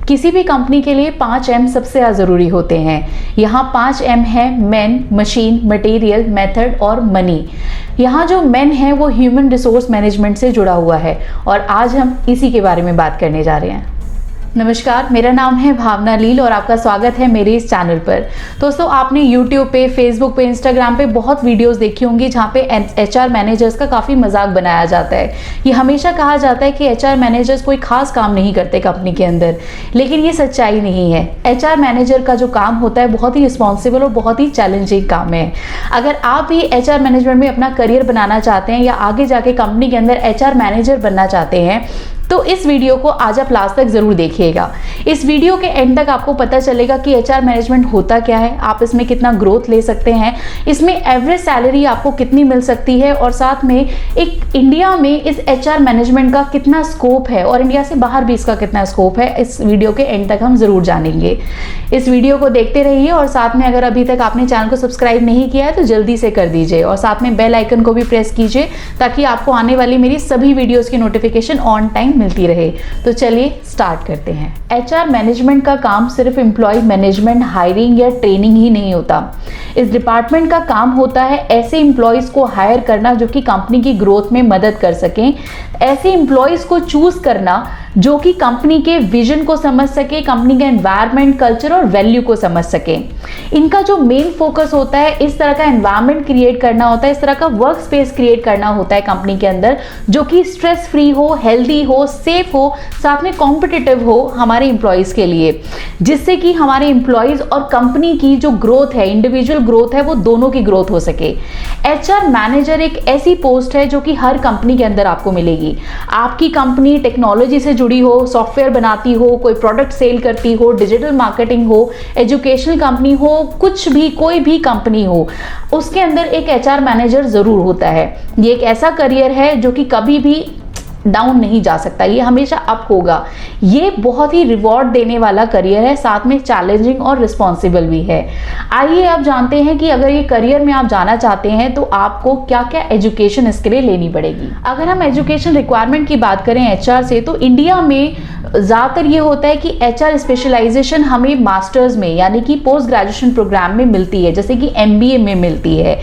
किसी भी कंपनी के लिए 5 M सबसे ज़्यादा ज़रूरी होते हैं। यहाँ 5 M है मैन, मशीन, मटेरियल, मेथड और मनी। यहाँ जो मैन है वो ह्यूमन रिसोर्स मैनेजमेंट से जुड़ा हुआ है और आज हम इसी के बारे में बात करने जा रहे हैं। नमस्कार, मेरा नाम है भावना लील और आपका स्वागत है मेरे इस चैनल पर। दोस्तों, आपने YouTube पे, Facebook पे, Instagram पे बहुत वीडियोस देखी होंगी जहाँ पे HR मैनेजर्स का काफ़ी मजाक बनाया जाता है। ये हमेशा कहा जाता है कि HR मैनेजर्स कोई खास काम नहीं करते कंपनी के अंदर, लेकिन ये सच्चाई नहीं है। HR मैनेजर का जो काम होता है बहुत ही रिस्पॉन्सिबल और बहुत ही चैलेंजिंग काम है। अगर आप भी HR मैनेजमेंट में अपना करियर बनाना चाहते हैं या आगे जाके कंपनी के अंदर HR मैनेजर बनना चाहते हैं तो इस वीडियो को आज आप लास्ट तक जरूर देखिएगा। इस वीडियो के एंड तक आपको पता चलेगा कि HR मैनेजमेंट होता क्या है, आप इसमें कितना ग्रोथ ले सकते हैं, इसमें एवरेज सैलरी आपको कितनी मिल सकती है और साथ में एक इंडिया में इस HR मैनेजमेंट का कितना स्कोप है और इंडिया से बाहर भी इसका कितना स्कोप है। इस वीडियो के एंड तक हम जरूर जानेंगे। इस वीडियो को देखते रहिए और साथ में अगर अभी तक आपने चैनल को सब्सक्राइब नहीं किया है तो जल्दी से कर दीजिए और साथ में बेल आइकन को भी प्रेस कीजिए ताकि आपको आने वाली मेरी सभी वीडियोस की नोटिफिकेशन ऑन टाइम मिलती रहे। तो चलिए स्टार्ट करते हैं। HR मैनेजमेंट का काम सिर्फ एम्प्लॉय मैनेजमेंट, हायरिंग या ट्रेनिंग ही नहीं होता। इस डिपार्टमेंट का काम होता है ऐसे एम्प्लॉयज को हायर करना जो कि कंपनी की ग्रोथ में मदद कर सकें, ऐसे एम्प्लॉयज को चूज करना जो कि कंपनी के विजन को समझ सके, कंपनी का एनवायरनमेंट, कल्चर और वैल्यू को समझ सके। इनका जो मेन फोकस होता है इस तरह का एनवायरनमेंट क्रिएट करना होता है, इस तरह का वर्क स्पेस क्रिएट करना होता है कंपनी के अंदर जो कि स्ट्रेस फ्री हो, हेल्दी हो, सेफ हो, साथ में कॉम्पिटिटिव हो हमारे एम्प्लॉयज के लिए, जिससे कि हमारे एम्प्लॉयज और कंपनी की जो ग्रोथ है, इंडिविजुअल ग्रोथ है, वो दोनों की ग्रोथ हो सके। HR मैनेजर एक ऐसी पोस्ट है जो कि हर कंपनी के अंदर आपको मिलेगी। आपकी कंपनी टेक्नोलॉजी से जुड़ी हो, सॉफ्टवेयर बनाती हो, कोई प्रोडक्ट सेल करती हो, डिजिटल मार्केटिंग हो, एजुकेशनल कंपनी हो, कुछ भी, कोई भी कंपनी हो, उसके अंदर एक HR मैनेजर जरूर होता है। ये एक ऐसा करियर है जो कि कभी भी डाउन नहीं जा सकता, ये हमेशा अप होगा। ये बहुत ही रिवॉर्ड देने वाला करियर है, साथ में चैलेंजिंग और रिस्पॉन्सिबल भी है। आइए अब जानते हैं कि अगर ये करियर में आप जाना चाहते हैं तो आपको क्या क्या एजुकेशन इसके लिए लेनी पड़ेगी। अगर हम एजुकेशन रिक्वायरमेंट की बात करें HR से तो इंडिया में ज़्यादातर ये होता है कि HR स्पेशलाइजेशन हमें मास्टर्स में यानी कि पोस्ट ग्रेजुएशन प्रोग्राम में मिलती है, जैसे कि MBA में मिलती है।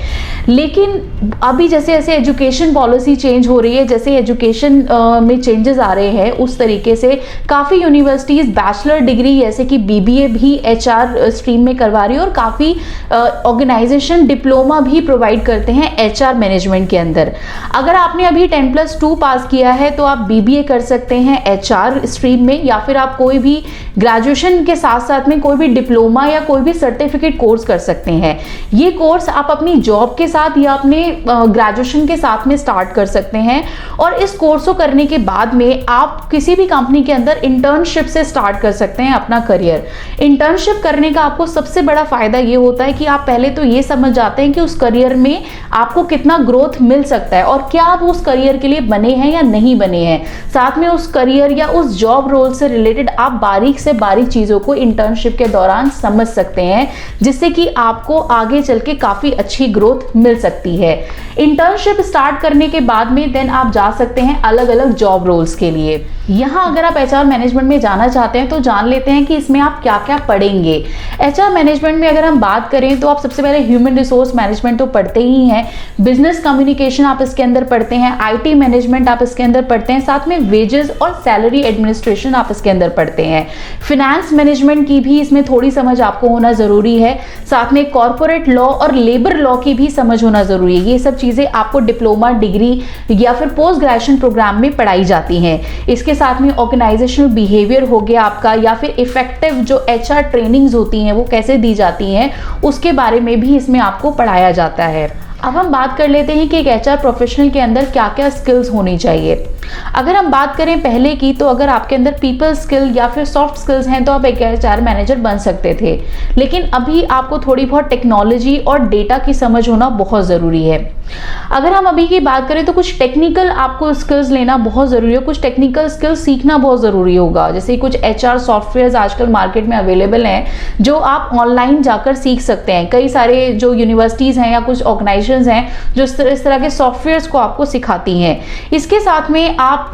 लेकिन अभी जैसे जैसे एजुकेशन पॉलिसी चेंज हो रही है, जैसे एजुकेशन में चेंजेस आ रहे हैं, उस तरीके से काफ़ी यूनिवर्सिटीज़ बैचलर डिग्री जैसे कि BBA भी HR स्ट्रीम में करवा रही है और काफ़ी ऑर्गेनाइजेशन डिप्लोमा भी प्रोवाइड करते हैं HR मैनेजमेंट के अंदर। अगर आपने अभी 10+2 पास किया है तो आप BBA कर सकते हैं HR स्ट्रीम में, या फिर आप कोई भी ग्रेजुएशन के साथ साथ में कोई भी डिप्लोमा या कोई भी सर्टिफिकेट कोर्स कर सकते हैं। ये कोर्स आप अपनी जॉब के साथ या अपने ग्रेजुएशन के साथ में स्टार्ट कर सकते हैं और इस कोर्स को करने के बाद में आप किसी भी कंपनी के अंदर इंटर्नशिप से स्टार्ट कर सकते हैं अपना करियर। इंटर्नशिप करने का आपको सबसे बड़ा फायदा ये होता है कि आप पहले तो ये समझ जाते हैं कि उस करियर में आपको कितना ग्रोथ मिल सकता है और क्या आप उस करियर के लिए बने हैं या नहीं बने हैं। साथ में उस करियर या उस जॉब रोल से रिलेटेड आप बारीक से बारीक चीज़ों को इंटर्नशिप के दौरान समझ सकते हैं, जिससे कि आपको आगे चल के काफ़ी अच्छी ग्रोथ मिल सकती है। इंटर्नशिप स्टार्ट करने के बाद में देन आप जा सकते हैं अलग अलग जॉब रोल्स के लिए। यहाँ अगर आप HR मैनेजमेंट में जाना चाहते हैं तो जान लेते हैं कि इसमें आप क्या क्या पढ़ेंगे। HR मैनेजमेंट में अगर हम बात करें तो आप सबसे पहले ह्यूमन रिसोर्स मैनेजमेंट तो पढ़ते ही हैं, बिजनेस कम्युनिकेशन आप इसके अंदर पढ़ते हैं, IT मैनेजमेंट आप इसके अंदर पढ़ते हैं, साथ में वेजेस और सैलरी एडमिनिस्ट्रेशन आप इसके अंदर पढ़ते हैं। फिनेंस मैनेजमेंट की भी इसमें थोड़ी समझ आपको होना जरूरी है, साथ में कॉर्पोरेट लॉ और लेबर लॉ की भी समझ होना जरूरी है। ये सब चीजें आपको डिप्लोमा, डिग्री या फिर पोस्ट ग्रेजुएशन प्रोग्राम में पढ़ाई जाती हैं। इसके साथ में ऑर्गेनाइजेशनल बिहेवियर हो गया आपका, या फिर इफेक्टिव जो HR ट्रेनिंग्स होती हैं वो कैसे दी जाती हैं, उसके बारे में भी इसमें आपको पढ़ाया जाता है। अब हम बात कर लेते हैं कि एक HR प्रोफेशनल के अंदर क्या क्या स्किल्स होनी चाहिए। अगर हम बात करें पहले की, तो अगर आपके अंदर पीपल स्किल या फिर सॉफ्ट स्किल्स हैं तो आप एक HR मैनेजर बन सकते थे, लेकिन अभी आपको थोड़ी बहुत टेक्नोलॉजी और डेटा की समझ होना बहुत ज़रूरी है। अगर हम अभी की बात करें तो कुछ टेक्निकल आपको स्किल्स लेना बहुत ज़रूरी है, कुछ टेक्निकल स्किल्स सीखना बहुत ज़रूरी होगा। जैसे कुछ HR सॉफ्टवेयर्स आजकल मार्केट में अवेलेबल हैं जो आप ऑनलाइन जाकर सीख सकते हैं। कई सारे जो यूनिवर्सिटीज़ हैं या कुछ ऑर्गेनाइजेशन एप्लीकेशंस हैं जो इस तरह के सॉफ्टवेयर्स को आपको सिखाती हैं। इसके साथ में आप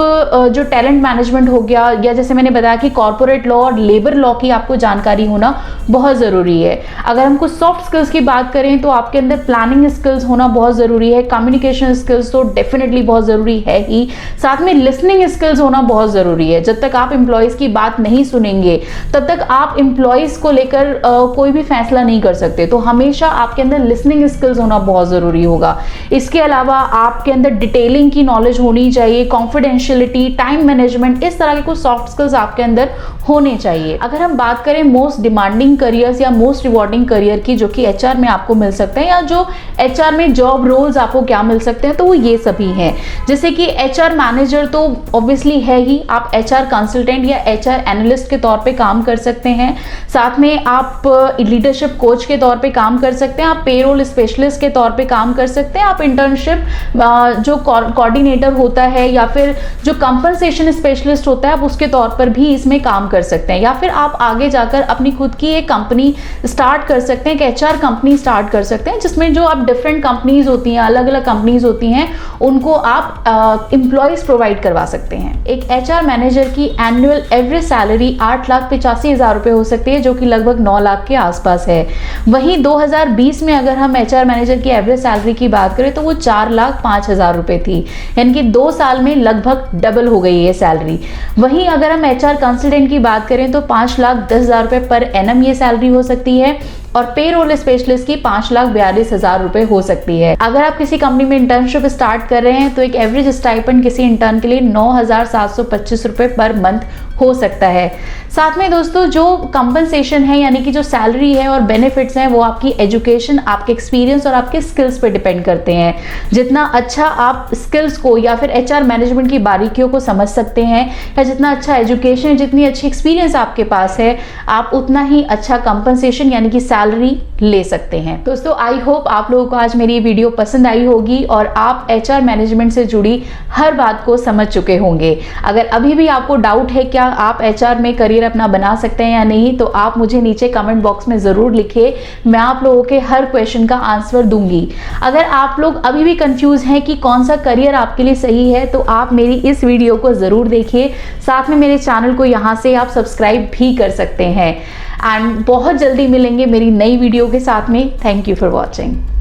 जो टैलेंट मैनेजमेंट हो गया, या जैसे मैंने बताया कि कॉर्पोरेट लॉ और लेबर लॉ की आपको जानकारी होना बहुत ज़रूरी है। अगर हम कुछ सॉफ्ट स्किल्स की बात करें तो आपके अंदर प्लानिंग स्किल्स होना बहुत ज़रूरी है, कम्युनिकेशन स्किल्स तो डेफिनेटली बहुत ज़रूरी है ही, साथ में लिसनिंग स्किल्स होना बहुत ज़रूरी है। जब तक आप एम्प्लॉयज़ की बात नहीं सुनेंगे तब तक आप एम्प्लॉयज़ को लेकर कोई भी फैसला नहीं कर सकते। तो हमेशा आपके अंदर लिसनिंग स्किल्स होना बहुत ज़रूरी होगा। इसके अलावा आपके अंदर डिटेलिंग की नॉलेज होनी चाहिए, कॉन्फिडेंशियलिटी, टाइम मैनेजमेंट, इस तरह के कुछ सॉफ्ट स्किल्स आपके अंदर होने चाहिए। अगर हम बात करें मोस्ट डिमांडिंग करियर्स या मोस्ट रिवॉर्डिंग करियर की जो कि एचआर में आपको मिल सकते हैं, या जो एचआर में जॉब रोल्स आपको क्या मिल सकते हैं, तो वो ये सभी हैं। जैसे कि एचआर मैनेजर तो ऑब्वियसली है ही, आप एचआर कंसल्टेंट या एचआर एनालिस्ट के तौर पे काम कर सकते हैं। साथ में आप लीडरशिप कोच के तौर पे काम कर सकते हैं, आप पेरोल स्पेशलिस्ट के तौर पे काम कर सकते हैं, आप इंटर्नशिप जो कोऑर्डिनेटर होता है या फिर जो कंपनसेशन स्पेशलिस्ट होता है आप उसके तौर पर भी इसमें काम कर सकते हैं। या फिर आप आगे जाकर अपनी खुद की एक कंपनी स्टार्ट कर सकते हैं, एक एचआर कंपनी स्टार्ट कर सकते हैं, जिसमें जो आप डिफरेंट कंपनीज होती हैं, अलग अलग कंपनीज होती हैं, उनको आप एम्प्लॉयज प्रोवाइड करवा सकते हैं। एक एचआर मैनेजर की एनुअल एवरेज सैलरी 8,85,000 रुपए हो सकती है, जो कि लगभग 9 लाख के आसपास है। वहीं 2020 में अगर हम एचआर मैनेजर की एवरेज सैलरी की बात करें तो वो 4,05,000 रुपए थी, यानी कि 2 साल में लगभग डबल हो गई है सैलरी। वहीं अगर हम एचआर कंसल्टेंट की बात करें तो 5,10,000 रुपए पर एनम ये सैलरी हो सकती है, और पेरोल स्पेशलिस्ट की 5,42,000 रुपए हो सकती है। अगर आप किसी कंपनी में इंटर्नशिप स्टार्ट कर रहे हैं तो एक एवरेज स्टाइपेंड किसी इंटर्न के लिए 9,725 रुपए पर मंथ हो सकता है। साथ में दोस्तों जो कंपनसेशन है, यानी कि जो सैलरी है और बेनिफिट्स हैं, वो आपकी एजुकेशन, आपके एक्सपीरियंस और आपके स्किल्स पे डिपेंड करते हैं। जितना अच्छा आप स्किल्स को या फिर एचआर मैनेजमेंट की बारीकियों को समझ सकते हैं, या जितना अच्छा एजुकेशन, जितनी अच्छी एक्सपीरियंस आपके पास है, आप उतना ही अच्छा कंपनसेशन यानी कि सैलरी ले सकते हैं। दोस्तों आई होप आप लोगों को आज मेरी ये वीडियो पसंद आई होगी और आप एचआर मैनेजमेंट से जुड़ी हर बात को समझ चुके होंगे। अगर अभी भी आपको डाउट है क्या आप एचआर में करियर अपना बना सकते हैं या नहीं, तो आप मुझे नीचे कमेंट बॉक्स में ज़रूर लिखिए, मैं आप लोगों के हर क्वेश्चन का आंसर दूंगी। अगर आप लोग अभी भी कंफ्यूज हैं कि कौन सा करियर आपके लिए सही है, तो आप मेरी इस वीडियो को ज़रूर देखिए। साथ में मेरे चैनल को यहाँ से आप सब्सक्राइब भी कर सकते हैं। एंड बहुत जल्दी मिलेंगे मेरी नई वीडियो के साथ में। Thank you for watching.